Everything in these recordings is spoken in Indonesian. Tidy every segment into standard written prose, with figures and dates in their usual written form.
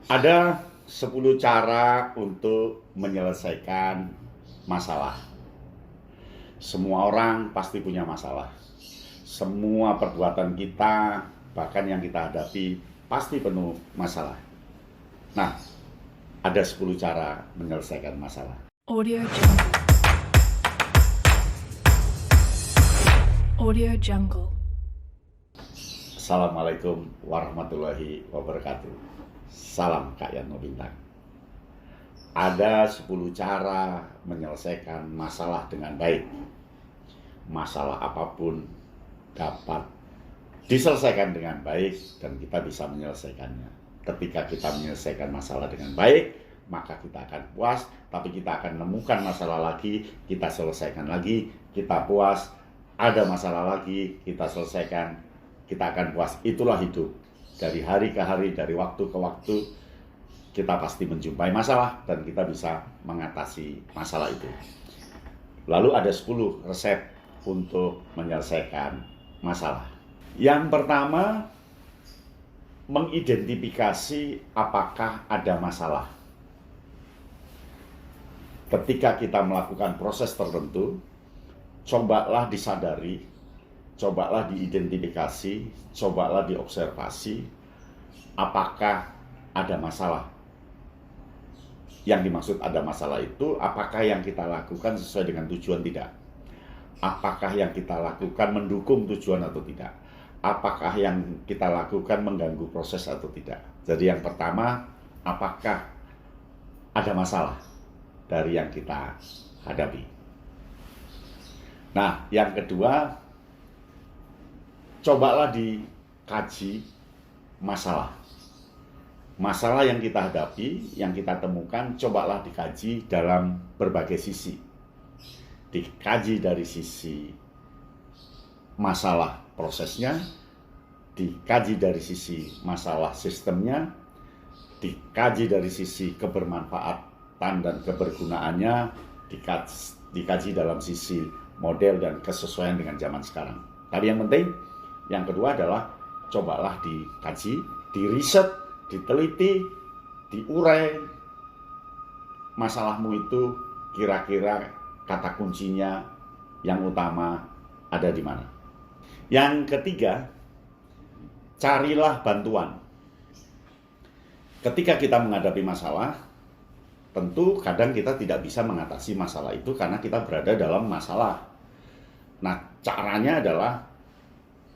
Ada 10 cara untuk menyelesaikan masalah. Semua orang pasti punya masalah. Semua perbuatan kita, bahkan yang kita hadapi, pasti penuh masalah. Nah, ada 10 cara menyelesaikan masalah. Audio Jungle. Audio Jungle. Assalamualaikum warahmatullahi wabarakatuh. Salam Kak Yano Bintang. Ada 10 cara menyelesaikan masalah dengan baik. Masalah apapun dapat diselesaikan dengan baik dan kita bisa menyelesaikannya. Ketika kita menyelesaikan masalah dengan baik, maka kita akan puas, tapi kita akan menemukan masalah lagi, kita selesaikan lagi, kita puas, ada masalah lagi, kita selesaikan, kita akan puas. Itulah hidup. Dari hari ke hari, dari waktu ke waktu, kita pasti menjumpai masalah dan kita bisa mengatasi masalah itu. Lalu ada 10 resep untuk menyelesaikan masalah. Yang pertama, mengidentifikasi apakah ada masalah. Ketika kita melakukan proses tertentu, cobalah disadari, cobalah diidentifikasi, cobalah diobservasi, apakah ada masalah. Yang dimaksud ada masalah itu, apakah yang kita lakukan sesuai dengan tujuan tidak? Apakah yang kita lakukan mendukung tujuan atau tidak? Apakah yang kita lakukan mengganggu proses atau tidak? Jadi yang pertama, apakah ada masalah dari yang kita hadapi? Nah, yang kedua, cobalah dikaji masalah. Masalah yang kita hadapi, yang kita temukan, cobalah dikaji dalam berbagai sisi. Dikaji dari sisi masalah prosesnya, dikaji dari sisi masalah sistemnya, dikaji dari sisi kebermanfaatan dan kebergunaannya, dikaji dalam sisi model dan kesesuaian dengan zaman sekarang. Tapi yang penting, yang kedua adalah cobalah dikaji, diriset, diteliti, diurai masalahmu itu kira-kira kata kuncinya yang utama ada di mana. Yang ketiga, carilah bantuan. Ketika kita menghadapi masalah, tentu kadang kita tidak bisa mengatasi masalah itu karena kita berada dalam masalah. Nah, caranya adalah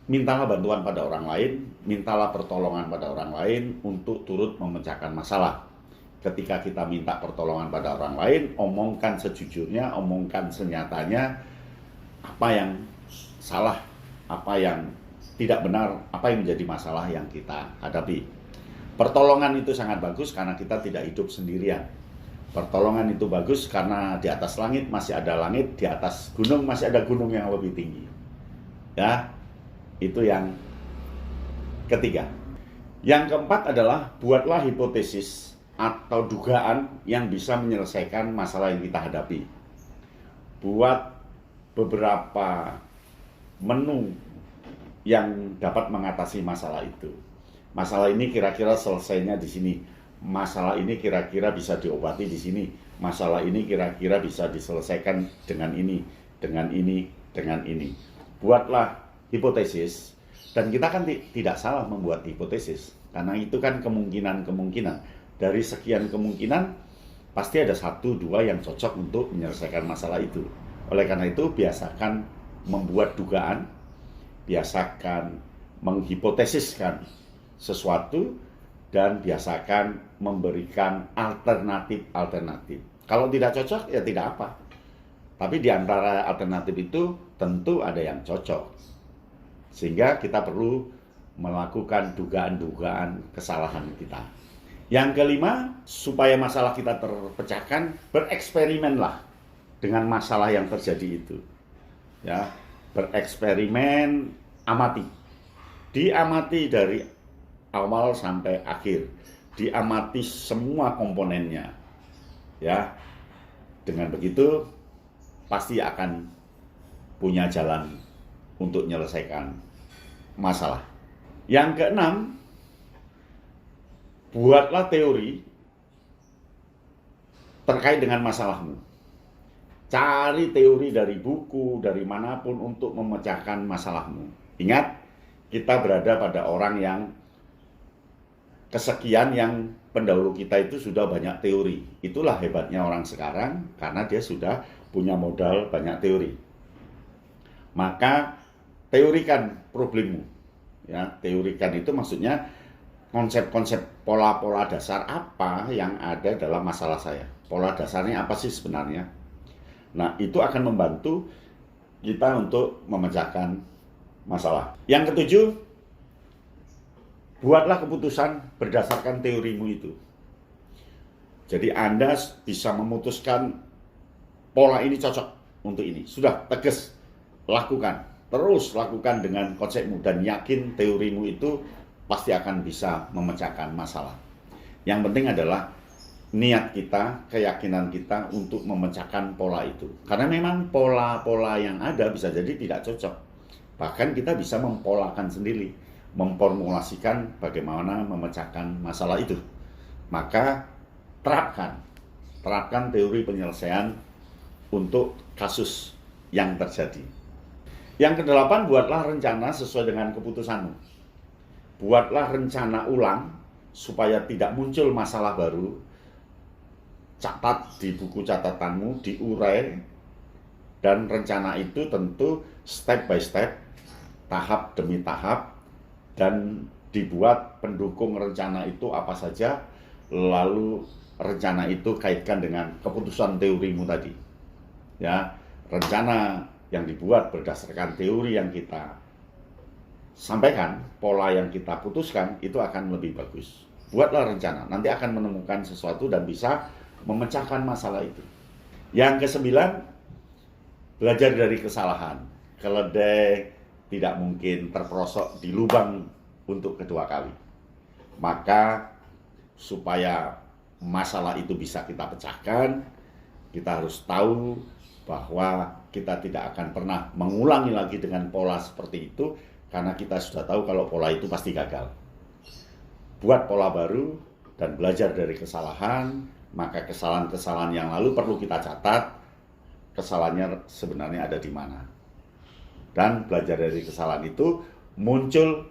mintalah bantuan pada orang lain, mintalah pertolongan pada orang lain untuk turut memecahkan masalah. Ketika kita minta pertolongan pada orang lain, omongkan sejujurnya, omongkan senyatanya, apa yang salah, apa yang tidak benar, apa yang menjadi masalah yang kita hadapi. Pertolongan itu sangat bagus karena kita tidak hidup sendirian. Pertolongan itu bagus karena di atas langit masih ada langit, di atas gunung masih ada gunung yang lebih tinggi. Ya, itu yang ketiga. Yang keempat adalah buatlah hipotesis atau dugaan yang bisa menyelesaikan masalah yang kita hadapi. Buat beberapa menu yang dapat mengatasi masalah itu. Masalah ini kira-kira selesainya di sini. Masalah ini kira-kira bisa diobati di sini. Masalah ini kira-kira bisa diselesaikan dengan ini, dengan ini, dengan ini. Buatlah hipotesis, dan kita kan tidak salah membuat hipotesis karena itu kan kemungkinan dari sekian kemungkinan pasti ada 1-2 yang cocok untuk menyelesaikan masalah itu. Oleh karena itu biasakan membuat dugaan, biasakan menghipotesiskan sesuatu, dan biasakan memberikan alternatif. Kalau tidak cocok ya tidak apa, tapi di antara alternatif itu tentu ada yang cocok. Sehingga kita perlu melakukan dugaan-dugaan kesalahan kita. Yang kelima, supaya masalah kita terpecahkan, bereksperimenlah dengan masalah yang terjadi itu. Ya, bereksperimen, amati. Diamati dari awal sampai akhir. Diamati semua komponennya. Ya. Dengan begitu pasti akan punya jalan untuk menyelesaikan masalah. Yang keenam, buatlah teori terkait dengan masalahmu. Cari teori dari buku, dari manapun untuk memecahkan masalahmu. Ingat, kita berada pada orang yang kesekian yang pendahulu kita itu sudah banyak teori. Itulah hebatnya orang sekarang, karena dia sudah punya modal banyak teori. Maka teorikan problemmu. Ya, teorikan itu maksudnya konsep-konsep pola-pola dasar apa yang ada dalam masalah saya. Pola dasarnya apa sih sebenarnya? Nah, itu akan membantu kita untuk memecahkan masalah. Yang ketujuh, buatlah keputusan berdasarkan teorimu itu. Jadi Anda bisa memutuskan pola ini cocok untuk ini. Sudah, tegas, lakukan. Terus lakukan dengan konsepmu dan yakin teorimu itu pasti akan bisa memecahkan masalah. Yang penting adalah niat kita, keyakinan kita untuk memecahkan pola itu. Karena memang pola-pola yang ada bisa jadi tidak cocok. Bahkan kita bisa mempolakan sendiri, memformulasikan bagaimana memecahkan masalah itu. Maka terapkan teori penyelesaian untuk kasus yang terjadi. Yang kedelapan, buatlah rencana sesuai dengan keputusanmu. Buatlah rencana ulang supaya tidak muncul masalah baru. Catat di buku catatanmu, diurai, dan rencana itu tentu step by step, tahap demi tahap, dan dibuat pendukung rencana itu apa saja, lalu rencana itu kaitkan dengan keputusan teorimu tadi. Ya, rencana yang dibuat berdasarkan teori yang kita sampaikan, pola yang kita putuskan, itu akan lebih bagus. Buatlah rencana, nanti akan menemukan sesuatu dan bisa memecahkan masalah itu. Yang kesembilan, belajar dari kesalahan. Keledai tidak mungkin terperosok di lubang untuk kedua kali. Maka supaya masalah itu bisa kita pecahkan, kita harus tahu bahwa kita tidak akan pernah mengulangi lagi dengan pola seperti itu, karena kita sudah tahu kalau pola itu pasti gagal. Buat pola baru dan belajar dari kesalahan, maka kesalahan-kesalahan yang lalu perlu kita catat, kesalahannya sebenarnya ada di mana. Dan belajar dari kesalahan itu muncul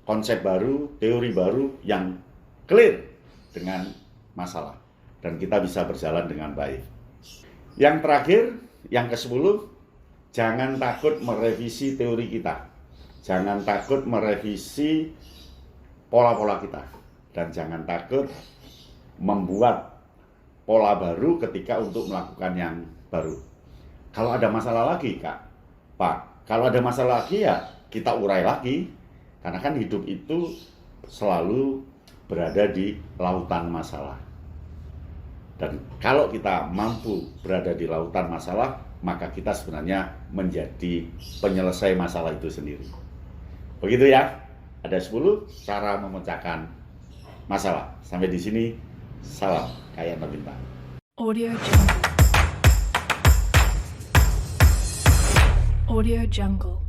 konsep baru, teori baru yang clear dengan masalah. Dan kita bisa berjalan dengan baik. Yang terakhir, yang ke-10, jangan takut merevisi teori kita. Jangan takut merevisi pola-pola kita. Dan jangan takut membuat pola baru ketika untuk melakukan yang baru. Kalau ada masalah lagi, Pak, kalau ada masalah lagi ya kita urai lagi. Karena kan hidup itu selalu berada di lautan masalah. Dan kalau kita mampu berada di lautan masalah, maka kita sebenarnya menjadi penyelesai masalah itu sendiri. Begitu ya, ada 10 cara memecahkan masalah. Sampai di sini, salam Kaya Nobinta. Audio Jungle. Audio Jungle.